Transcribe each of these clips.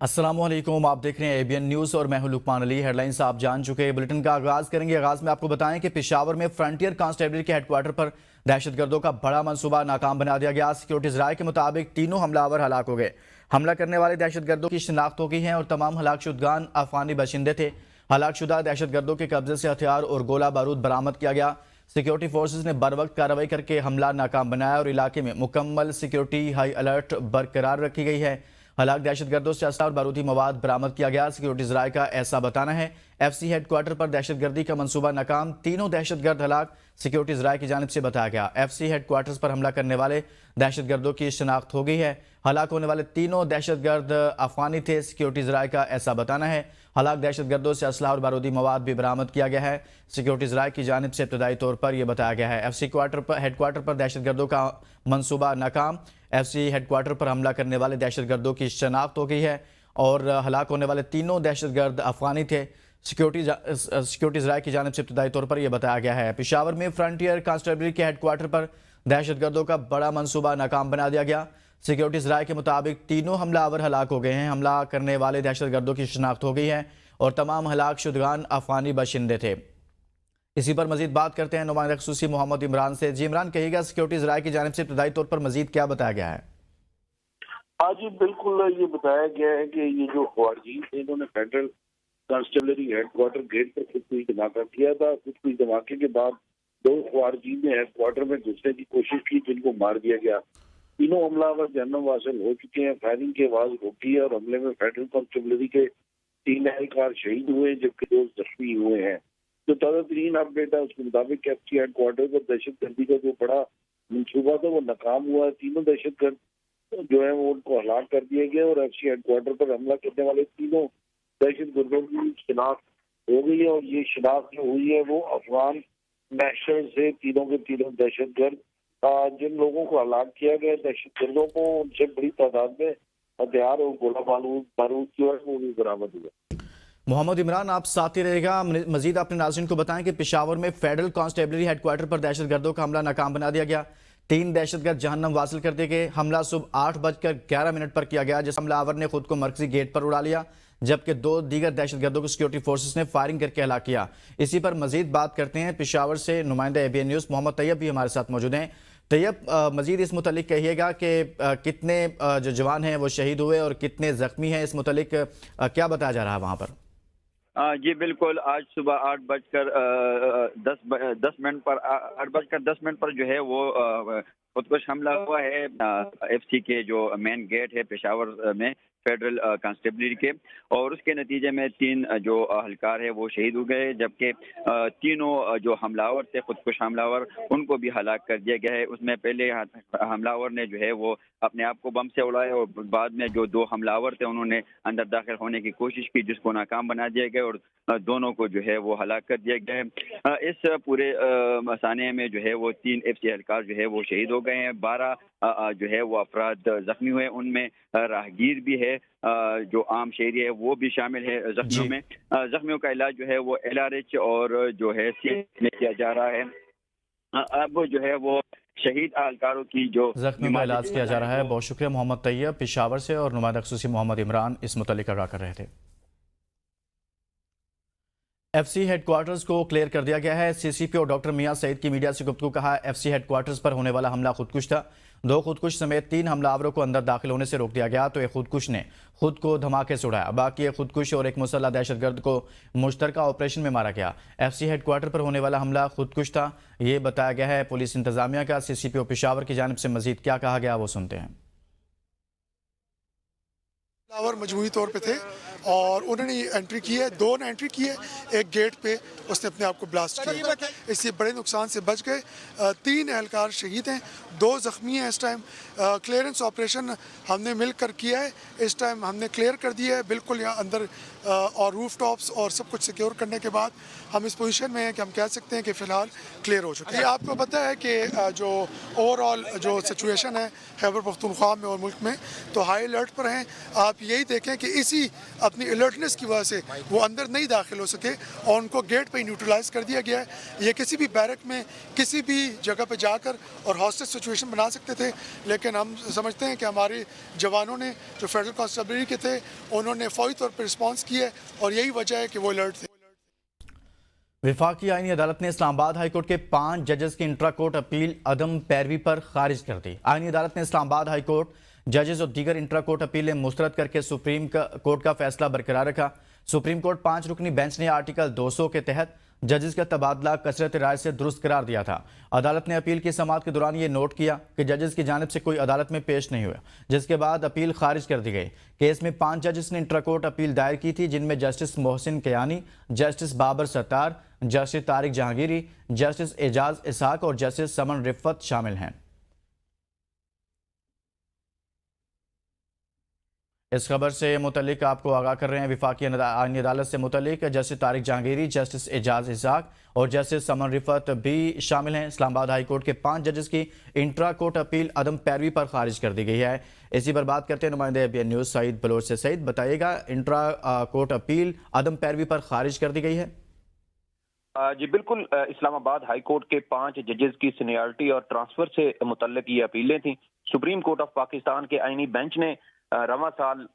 अस्सलाम वालेकुम, आप देख रहे हैं एबीएन न्यूज़ और मैं हूं लुकमान अली। हेडलाइंस आप जान चुके हैं। बुलेटिन का आगाज़ करेंगे। आगाज़ में आपको बताएं कि पेशावर में फ्रंटियर कांस्टेबल के हेडक्वार्टर पर दहशतगर्दों का बड़ा मंसूबा नाकाम बना दिया गया। सिक्योरिटीज़ राय के मुताबिक तीनों हमलावर हलाक हो गए। हमला करने वाले दहशतगर्दों की शिनाख्त हो गई है और तमाम हलाकशुदगान अफगानी बाशिंदे थे। हलाकशुदा दहशतगर्दों के कब्जे से हथियार और गोला बारूद बरामद किया गया। सिक्योरिटी फोर्सेज ने बरवक्त कार्रवाई करके हमला नाकाम बनाया और इलाके में मुकम्मल सिक्योरिटी हाई अलर्ट बरकरार रखी गई है। हलाक दहशतगर्दों से असला और बारूदी मवाद बरामद किया गया। सिक्योरिटीज राय का ऐसा बताना है। एफसी हेडक्वार्टर पर दहशतगर्दी का मंसूबा नाकाम, तीनों दहशतगर्द हलाक। सिक्योरिटीज राय की जानिब से बताया गया एफसी हेडक्वार्टर्स पर हमला करने वाले दहशतगर्दों की शिनाख्त हो गई है। हलाक होने वाले तीनों दहशतगर्द अफगानी थे। सिक्योरिटीज राय का ऐसा बताना है। हलाक दहशतगर्दों से असला और बारूदी मवाद भी बरामद किया गया है। सिक्योरिटीज राय की जानिब से इब्तदाई तौर पर यह बताया गया है एफसी हेडक्वार्टर पर दहशतगर्दों का मंसूबा नाकाम। एफसी हेडक्वार्टर पर हमला करने वाले दहशतगर्दों की शनाख्त हो गई है और हलाक होने वाले तीनों दहशतगर्द अफगानी थे। सिक्योरिटीज राय की जानिब से इब्तदाई तौर पर यह बताया गया है पेशावर में फ्रंटियर कांस्टेबल के हेडक्वार्टर पर दहशतगर्दों का बड़ा मंसूबा नाकाम बना दिया गया। सिक्योरिटीज राय के मुताबिक तीनों हमलावर हलाक हो गए हैं। हमला करने वाले दहशतगर्दों की शिनाख्त हो गई है और तमाम हलाक शुदगान अफगानी बाशिंदे थे। इसी पर मजीद बात करते हैं नुमाइंदा ख़ुसूसी मोहम्मद इमरान से। जी इमरान, कहिएगा सिक्योरिटीज राय की जानिब से इब्तदाई तौर पर मजीद क्या बताया गया है? हाँ जी, बिल्कुल ये बताया गया है कि ये जो ख्वारजीन थे इन्होंने फेडरल कांस्टेबलरी हेडक्वार्टर गेट पर खुदकुशी धमाका किया था। खुदकुशी धमाके के बाद दो ख्वारजीन ने हेडक्वार्टर में घुसने की कोशिश की जिनको मार दिया गया। तीनों हमलावर जहन्नुम वासिल हो चुके हैं। फायरिंग की आवाज रुकी है और हमले में फेडरल कांस्टेबलरी के 3 एहलकार शहीद हुए जबकि 2 जख्मी हुए हैं। जो ताज़ा तरीन अपडेट है उसके मुताबिक एफसी हेडक्वार्टर पर दहशतगर्दी का जो बड़ा मंसूबा था वो नाकाम हुआ है। तीनों दहशतगर्द जो है वो उनको हलाक कर दिया गया और एफसी हेडक्वार्टर पर हमला करने वाले तीनों दहशतगर्दों की शिनाख्त हो गई है और ये शिनाख्त जो हुई है वो अफगान नेशनल से तीनों के तीनों दहशतगर्द जिन लोगों को हलाक किया गया दहशतगर्दों को उनसे बड़ी तादाद में हथियार और गोला बारूद जो है वो भी बरामद हुआ। मोहम्मद इमरान, आप साथ ही रहेगा। मजीद अपने नाज़रीन को बताएं कि पेशावर में फेडरल कांस्टेबलरी हेडक्वार्टर पर दहशतगर्दों का हमला नाकाम बना दिया गया। 3 दहशतगर्द जहन्नम वासिल कर दिए गए। हमला सुबह 8:11 पर किया गया जिस हमलावर ने खुद को मरकजी गेट पर उड़ा लिया जबकि 2 दीगर दहशतगर्दों को सिक्योरिटी फोर्सेस ने फायरिंग करके हलाक किया। इसी पर मजीद बात करते हैं। पेशावर से नुमाइंदा एबीएन न्यूज़ मोहम्मद तैयब भी हमारे साथ मौजूद हैं। तैयब, मजीद इस मुतालिक कहिएगा कि कितने जो जवान हैं वो शहीद हुए और कितने जख्मी हैं, इस मुतालिक क्या बताया जा रहा है वहाँ पर? जी बिल्कुल, आज सुबह 8:10 पर जो है वो खुदकुश हमला हुआ है एफसी के जो मेन गेट है पेशावर में फेडरल कांस्टेबलरी के, और उसके नतीजे में 3 जो अहलकार है वो शहीद हो गए जबकि तीनों जो हमलावर थे खुदकुश हमलावर उनको भी हलाक कर दिया गया है। उसमें पहले हमलावर ने जो है वो अपने आप को बम से उड़ाया और बाद में जो 2 हमलावर थे उन्होंने अंदर दाखिल होने की कोशिश की जिसको नाकाम बना दिया गया और दोनों को जो है वो हलाक कर दिया गया है। इस पूरे मसाने में जो है वो 3 एफसी एहलकार जो है वो शहीद हो गए हैं। 12 जो है वो अफराद जख्मी हुए, उनमें राहगीर भी है, जो आम शहरी है वो भी शामिल है जख्मियों में। जख्मियों का इलाज जो है वो LRH और जो है CH में किया जा रहा है। अब जो है वो शहीद अहलकारों की जो जख्मियों का इलाज किया जा रहा है। बहुत शुक्रिया मोहम्मद तैयब पेशावर से, और नुमाइंदा ख़ुसूसी मोहम्मद इमरान इस मुतालिक आगाह कर रहे थे। एफसी हेडक्वार्टर्स को क्लियर कर दिया गया है। CCP और डॉक्टर मियां सईद की मीडिया से गुफ्तगू कहा एफसी हेडक्वार्टर्स पर होने वाला हमला खुदकुश था। 2 खुदकुश समेत 3 हमलावरों को अंदर दाखिल होने से रोक दिया गया तो एक खुदकुश ने खुद को धमाके से उड़ाया। बाकी एक खुदकुश और एक मुसल्लह दहशतगर्द को मुश्तरका ऑपरेशन में मारा गया। एफसी हेडक्वार्टर पर होने वाला हमला खुदकुश था, ये बताया गया है पुलिस इंतजामिया का। CCP और पेशावर की जानिब से मजीद क्या कहा गया वो सुनते हैं। मजमूई तौर पे थे और उन्होंने एंट्री की है, 2 ने एंट्री की है, एक गेट पे उसने अपने आप को ब्लास्ट किया, इससे बड़े नुकसान से बच गए। 3 एहलकार शहीद हैं, 2 जख्मी हैं। इस टाइम क्लियरेंस ऑपरेशन हमने मिलकर किया है। इस टाइम हमने क्लियर कर दिया है बिल्कुल यहाँ अंदर और रूफ टॉप्स और सब कुछ सिक्योर करने के बाद हम इस पोजीशन में हैं कि हम कह सकते हैं कि फ़िलहाल क्लियर हो चुका है। आपको पता है कि जो ओवरऑल जो सिचुएशन है खैबर पख्तूनख्वा में और मुल्क में तो हाई अलर्ट पर हैं। आप यही देखें कि इसी अपनी अलर्टनेस की वजह से वो अंदर नहीं दाखिल हो सके और उनको गेट पे ही न्यूट्रलाइज कर दिया गया है। ये किसी भी बैरक में किसी भी जगह पे जाकर और हॉस्टेज सिचुएशन बना सकते थे, लेकिन हम समझते हैं कि हमारे जवानों ने जो फेडरल कांस्टेबलरी के थे उन्होंने फौरी तौर पर रिस्पॉन्स किया है और यही वजह है कि वो अलर्ट थे। वफाकी आईनी अदालत ने इस्लामाबाद हाईकोर्ट के 5 जजेस की इंट्रा कोर्ट अपील अदम पैरवी पर खारिज कर दी। आईनी अदालत ने इस्लामाबाद हाईकोर्ट जजेस और दीगर इंट्रा कोर्ट अपीलें मुस्तरद करके सुप्रीम कोर्ट का फैसला बरकरार रखा। सुप्रीम कोर्ट 5 रुकनी बेंच ने आर्टिकल 200 के तहत जजेस का तबादला कसरत राय से दुरुस्त करार दिया था। अदालत ने अपील की समाअत के दौरान ये नोट किया कि जजेस की जानिब से कोई अदालत में पेश नहीं हुआ, जिसके बाद अपील खारिज कर दी गई। केस में 5 जजेस ने इंट्रा कोर्ट अपील दायर की थी, जिनमें justice Mohsin Kayani, justice Babar Sattar, justice Tariq Jahangiri, justice Ejaz Ishaq और जस्टिस समन रिफत शामिल हैं। इस खबर से मुतल्लिक आपको आगाह कर रहे हैं वफाकी आईनी अदालत से मुतल्लिक जस्टिस तारिक जहांगीरी, जस्टिस एजाज इसहाक और जस्टिस समन रिफत भी शामिल हैं। इस्लामाबाद हाई कोर्ट के 5 जजेस की इंट्रा कोर्ट अपील अदम पैरवी पर खारिज कर दी गई है। इसी पर बात करते हैं नुमाइंदे ABN न्यूज़ सईद बलोच से। सईद, बताइएगा, इंट्रा कोर्ट अपील अदम पैरवी पर खारिज कर दी गई है? जी बिल्कुल, इस्लामाबाद हाई कोर्ट के 5 जजेस की सीनियरिटी और ट्रांसफर से मुतल्लिक ये अपीलें थी। सुप्रीम कोर्ट ऑफ पाकिस्तान के आईनी बेंच ने रवां साल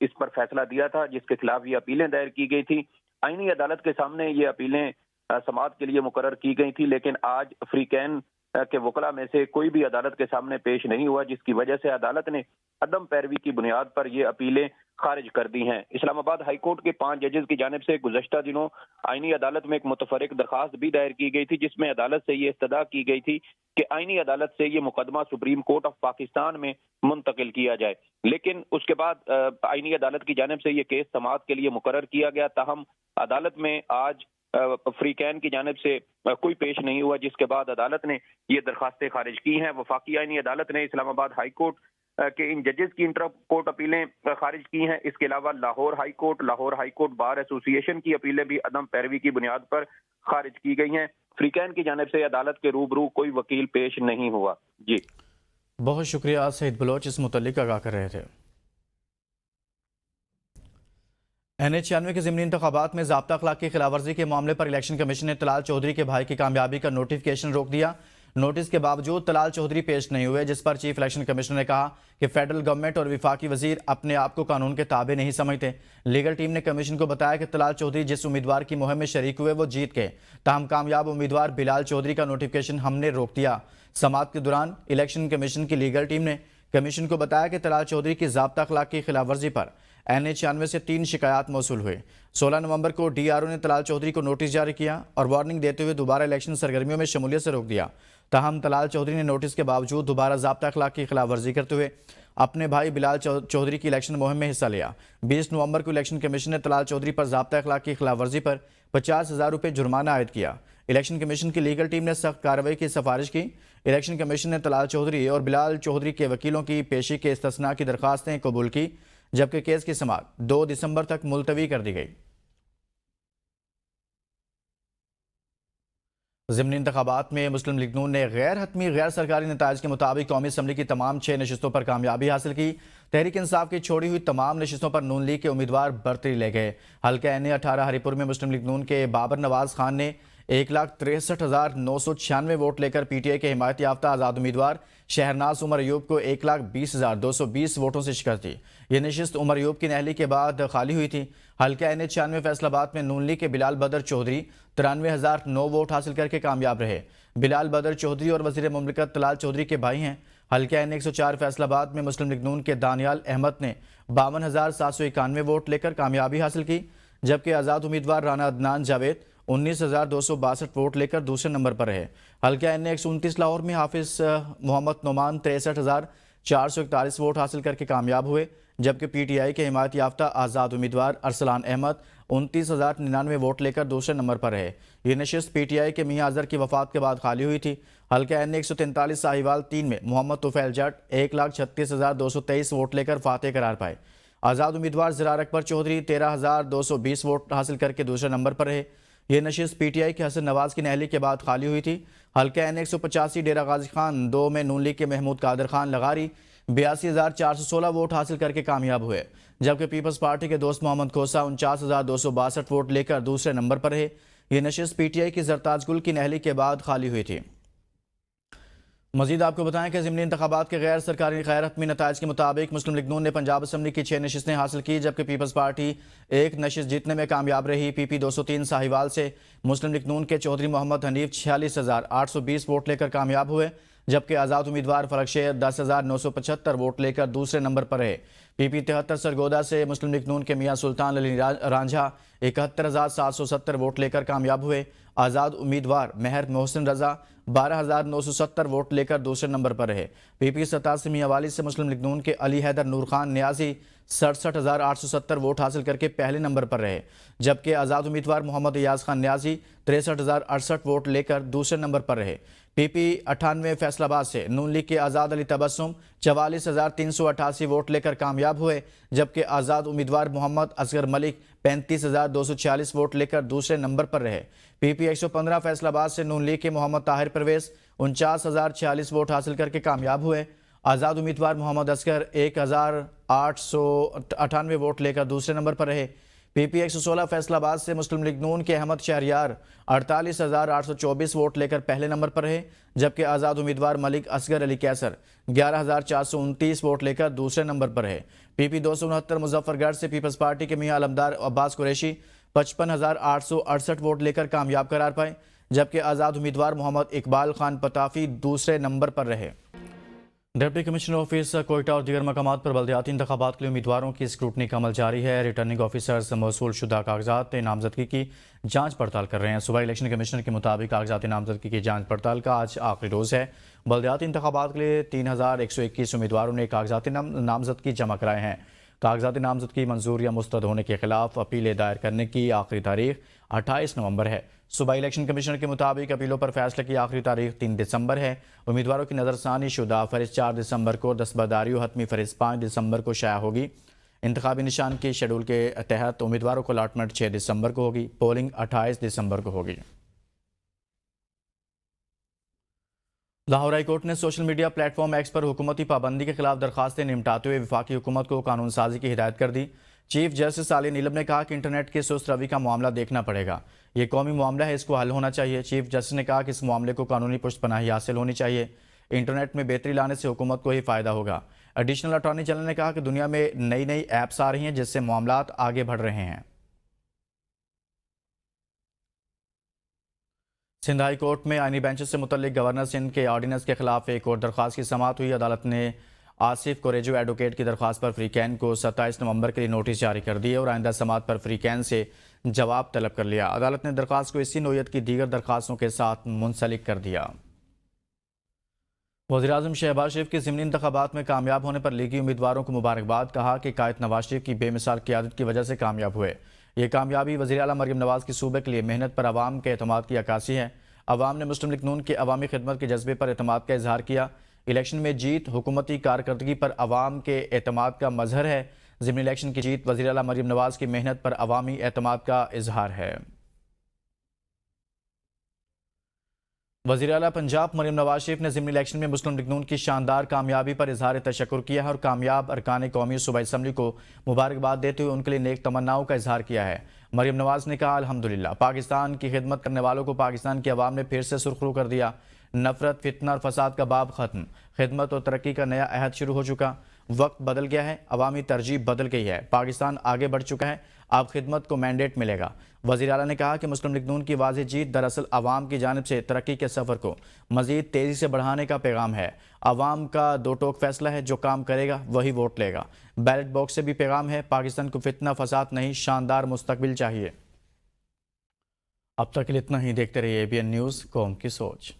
इस पर फैसला दिया था, जिसके खिलाफ ये अपीलें दायर की गई थी। आईनी अदालत के सामने ये अपीलें समाअत के लिए मुकर्रर की गई थी, लेकिन आज फ्रीकैन के वकला में से कोई भी अदालत के सामने पेश नहीं हुआ, जिसकी वजह से अदालत ने अदम पैरवी की बुनियाद पर ये अपीलें खारिज कर दी हैं। इस्लामाबाद हाई कोर्ट के 5 जजेस की जानिब से गुज़श्ता दिनों आईनी अदालत में एक मुतफरिक दरखास्त भी दायर की गई थी, जिसमें अदालत से ये इस्तदा की गई थी कि आईनी अदालत से ये मुकदमा सुप्रीम कोर्ट ऑफ पाकिस्तान में मुंतकिल किया जाए। लेकिन उसके बाद आईनी अदालत की जानिब से ये केस समाअत के लिए मुकर्रर किया गया। ताहम अदालत में आज फ्रीकैन की जानिब से कोई पेश नहीं हुआ, जिसके बाद अदालत ने ये दरखास्तें खारिज की हैं। वफाकी आईनी अदालत ने इस्लामाबाद हाई कोर्ट के इन जजेस की इंटर कोर्ट अपीलें खारिज की हैं। इसके अलावा Lahore high court bar association की अपीलें भी अदम पैरवी की बुनियाद पर खारिज की गई हैं। फ्रीकैन की जानिब से अदालत के रूबरू कोई वकील पेश नहीं हुआ। जी बहुत शुक्रिया सईद बलोच, इस मुतल्लिक आगाह कर रहे थे। NH-96 के ज़िमनी इंतखाबात में ज़ाब्ता अखलाक की खिलाफवर्जी के मामले पर इलेक्शन कमीशन ने तलाल चौधरी के भाई की कामयाबी का नोटिफिकेशन रोक दिया। नोटिस के बावजूद तलाल चौधरी पेश नहीं हुए, जिस पर चीफ इलेक्शन कमिश्नर ने कहा कि फेडरल गवर्नमेंट और विफाकी वजीर अपने आप को कानून के ताबे नहीं समझते। लीगल टीम ने कमीशन को बताया कि तलाल चौधरी जिस उम्मीदवार की मुहिम में शरीक हुए वो जीत गए, ताहम कामयाब उम्मीदवार बिलाल चौधरी का नोटिफिकेशन हमने रोक दिया। समाअत के दौरान इलेक्शन कमीशन की लीगल टीम ने कमीशन को बताया कि तलाल चौधरी की ज़ाब्ता अखलाक की खिलाफवर्जी पर NH-96 से 3 शिकायत मौसूल हुए। 16 नवंबर को DRO ने तलाल चौधरी को नोटिस जारी किया और वार्निंग देते हुए दोबारा इलेक्शन सरगर्मियों में शमूलियत से रोक दिया। ताहम तलाल चौधरी ने नोटिस के बावजूद दोबारा ज़ाब्ता अखलाक की खिलाफवर्जी करते हुए अपने भाई बिलाल चौधरी की इलेक्शन मुहिम में हिस्सा लिया। 20 नवंबर को इलेक्शन कमीशन ने तलाल चौधरी पर ज़ाब्ता अखलाक की खिलाफवर्जी पर 50,000 रुपये जुर्माना आयद किया। इलेक्शन कमीशन की लीगल टीम ने सख्त कार्रवाई की सिफारिश की। इलेक्शन कमीशन ने तलाल चौधरी और बिलाल चौधरी के वकीलों की पेशी के इस्तिस्ना की दरखास्तें कबूल की, जबकि केस की समाअत 2 दिसंबर तक मुलतवी कर दी गई। ज़िमनी इंतखाबात में मुस्लिम लीग नून ने गैर हतमी गैर सरकारी नताइज के मुताबिक कौमी असम्बली की तमाम 6 नशिस्तों पर कामयाबी हासिल की। तहरीक इंसाफ की छोड़ी हुई तमाम नशिस्तों पर नून लीग के उम्मीदवार बरतरी ले गए। हल्का NA-18 हरिपुर में मुस्लिम लीग नून के बाबर नवाज खान ने 1,63,996 वोट लेकर PTI के हिमायत याफ्ता आज़ाद उम्मीदवार शहरनाज उमर अयूब को 1,20,220 वोटों से शिकस्त दी। यह नशिस्त उमर अयूब की नहली के बाद खाली हुई थी। हल्का NH-96 फैसलाबाद में नून लीग के बिलाल बदर चौधरी 93,009 वोट हासिल करके कामयाब रहे। बिलाल बदर चौधरी और वज़ीर मुमलिकत तलाल चौधरी के भाई हैं। हल्का N104 फैसलाबाद में मुस्लिम लीग नून के दानियाल अहमद ने 52,791 वोट लेकर कामयाबी हासिल की, जबकि आज़ाद उम्मीदवार राना अदनान जावेद 19,262 वोट लेकर दूसरे नंबर पर रहे। हल्का N129 लाहौर में हाफिज मोहम्मद नोमान 63,441 वोट हासिल करके कामयाब हुए, जबकि PTI के हिमायत याफ्ता आज़ाद उम्मीदवार अरसलान अहमद 29,099 वोट लेकर दूसरे नंबर पर रहे। ये नशिस्त PTI के मियां अजहर की वफात के बाद खाली हुई थी। हल्का N143 साहिवाल 3 में मोहम्मद तुफैल जट 1,36,223 वोट लेकर फातेह करार पाए। आज़ाद उम्मीदवार ज़रार अकबर चौधरी 13,220 वोट हासिल करके दूसरे नंबर पर रहे। ये नशिस्त PTI के हसन नवाज की नहली के बाद खाली हुई थी। हल्का N185 डेरा गाजी खान 2 में नून लीग के महमूद कादर खान लगारी 82,416 वोट हासिल करके कामयाब हुए, जबकि पीपल्स पार्टी के दोस्त मोहम्मद खोसा 49,262 वोट लेकर दूसरे नंबर पर रहे। ये नशिस्त पीटीआई की जरताज गुल की नहली के बाद खाली हुई थी। मजीद आपको बताएं कि ज़िमनी इंतखाबात के गैर सरकारी गैर हतमी नताइज के मुताबिक मुस्लिम लीग नून ने पंजाब असम्बली की 6 नशिस्तें हासिल की, जबकि पीपल्स पार्टी 1 नशिस्त जीतने में कामयाब रही। पीपी 203 साहिवाल से मुस्लिम लीग नून के चौधरी मोहम्मद हनीफ 46,820 वोट लेकर कामयाब हुए, जबकि आज़ाद उम्मीदवार फलक शेर 10,975 वोट लेकर दूसरे नंबर पर रहे। पीपी 73 सरगोदा से मुस्लिम लीग नून के मियाँ सुल्तान अली रांझा 71,770 वोट लेकर कामयाब हुए। आज़ाद उम्मीदवार महर मोहसिन रजा 12,970 वोट लेकर दूसरे नंबर पर रहे। पीपी 87 मियांवाली से मुस्लिम लीग नून के अली हैदर नूर खान न्याजी 67,870 वोट हासिल करके पहले नंबर पर रहे, जबकि आज़ाद उम्मीदवार मोहम्मद इयाज खान न्याजी 63,068 वोट लेकर दूसरे नंबर पर रहे। पीपी 98 फैसलाबाद से नून लीग के आज़ाद अली तबस्सुम 44,388 वोट लेकर कामयाब हुए, जबकि आज़ाद उम्मीदवार मोहम्मद असगर मलिक 35,246 वोट लेकर दूसरे नंबर पर रहे। पीपी 115 फैसलाबाद से नून लीग के मोहम्मद ताहिर परवेज 49,046 वोट हासिल करके कामयाब हुए। आज़ाद उम्मीदवार मोहम्मद असगर 1,898 वोट लेकर दूसरे नंबर पर रहे। पीपी 116 फैसलाबाद से मुस्लिम लीग नून के अहमद शहरियार 48,824 वोट लेकर पहले नंबर पर रहे, जबकि आज़ाद उम्मीदवार मलिक असगर अली कैसर 11,429 वोट लेकर दूसरे नंबर पर रहे। पीपी 269 मुजफ्फरगढ़ से पीपल्स पार्टी के मियाँ अलमदार अब्बास कुरैशी 55,868 वोट लेकर कामयाब करार पाए, जबकि आज़ाद उम्मीदवार मोहम्मद इकबाल खान पताफी दूसरे नंबर पर रहे। डिप्टी कमिश्नर ऑफिस कोयटा और दीगर मकामात पर बल्दियाती इंतखाबात के लिए उम्मीदवारों की स्क्रूटनी का अमल जारी है। रिटर्निंग ऑफिसर्स मौसूल शुदा कागजात नामजदगी की जांच पड़ताल कर रहे हैं। सूबाई इलेक्शन कमिश्नर के मुताबिक कागजात नामजदगी की जांच पड़ताल का आज आखिरी रोज़ है। बल्दियाती इंतखाबात के लिए 3,121 उम्मीदवारों ने कागजात नामजदगी जमा कराए हैं। कागजात नामजदगी मंजूर या मुस्तरद होने के खिलाफ अपीलें दायर करने की आखिरी तारीख 28 नवंबर है। सूबाई इलेक्शन कमिश्नर के मुताबिक अपीलों पर फैसले की आखिरी तारीख 3 दिसंबर है। उम्मीदवारों की नज़रसानी शुदा फहरिस्त 4 दिसंबर को, दस्तबरदारी और हतमी फहरिस्त 5 दिसंबर को शाया होगी। इंतखाबी निशान के शेड्यूल के तहत उम्मीदवारों को अलाटमेंट 6 दिसंबर को होगी। पोलिंग 28 दिसंबर को होगी। लाहौर हाई कोर्ट ने सोशल मीडिया प्लेटफॉर्म एक्स पर हुकूमती पाबंदी के खिलाफ दरखास्तें निपटाते हुए वफाकी हुकूमत को कानून साजी की हिदायत कर दी। चीफ जस्टिस साली नीलम ने कहा कि इंटरनेट की सुस्त रवि का मामला देखना पड़ेगा, ये कौमी मामला है, इसको हल होना चाहिए। चीफ जस्टिस ने कहा कि इस मामले को कानूनी पुष्टपनाही हासिल होनी चाहिए। इंटरनेट में बेहतरी लाने से हुकूमत को ही फ़ायदा होगा। एडिशनल अटॉर्नी जनरल ने कहा कि दुनिया में नई नई ऐप्स आ रही हैं जिससे मामलात आगे बढ़ रहे हैं। सिंध हाई कोर्ट में आईनी बेंचेस से मुतल्लिक गवर्नर सिंध के ऑर्डिनेंस के खिलाफ एक और दरख्वास्त की समाअत हुई। अदालत ने आसिफ कोरेजो एडवोकेट की दरख्वास्त पर फ्रीकैन को 27 नवंबर के लिए नोटिस जारी कर दिए और आइंदा समाअत पर फ्रीकैन से जवाब तलब कर लिया। अदालत ने दरख्वास्त को इसी नोयत की दीगर दरख्वास्तों के साथ मुंसलिक कर दिया। वज़ीर-ए-आज़म शहबाज शरीफ के ज़िमनी इंतखाबात में कामयाब होने पर लीगी उम्मीदवारों को मुबारकबाद। कहा कि कायद नवाज शरीफ की बेमिसाल क़ियादत की वजह से कामयाब हुए। ये कामयाबी वज़ीर आला मरियम नवाज की सूबे के लिए मेहनत पर अवाम के एतमाद की अक्कासी है। अवाम ने मुस्लिम लीग नून के अवामी खिदमत के जज्बे पर एतमाद का इजहार किया। इलेक्शन में जीत हुकूमती कारकर्दगी पर अवाम के एतमाद का मजहर है। ज़िमनी इलेक्शन की जीत वज़ीर आला मरियम नवाज की मेहनत पर अवामी एतमाद का इजहार है। वज़ीर आला पंजाब मरियम नवाज शरीफ ने ज़िमनी इलेक्शन में मुस्लिम लीग नून की शानदार कामयाबी पर इजहार तशक्कुर किया है और कामयाब अरकान कौमी सूबाई असम्बली को मुबारकबाद देते हुए उनके लिए नेक तमन्नाओं का इजहार किया है। मरियम नवाज ने कहा, अल्हम्दुलिल्लाह पाकिस्तान की खिदमत करने वालों को पाकिस्तान की आवाम ने फिर से सुरखरू कर दिया। नफरत, फितना और फसाद का बाब ख़त्म, खिदमत और तरक्की का नया अहद शुरू हो चुका। वक्त बदल गया है, अवामी तरजीह बदल गई है, पाकिस्तान आगे बढ़ चुका है, अब खिदमत को मैंडेट मिलेगा। वज़ीर आला ने कहा कि मुस्लिम लीग नून की वाज़ेह जीत दरअसल अवाम की जानिब से तरक्की के सफ़र को मज़ीद तेज़ी से बढ़ाने का पैगाम है। अवाम का दो टोक फैसला है, जो काम करेगा वही वोट लेगा। बैलेट बॉक्स से भी पैगाम है, पाकिस्तान को फितना फसाद नहीं, शानदार मुस्तकबिल चाहिए। अब तक के लिए इतना ही। देखते रहिए ABN न्यूज़, कौम की सोच।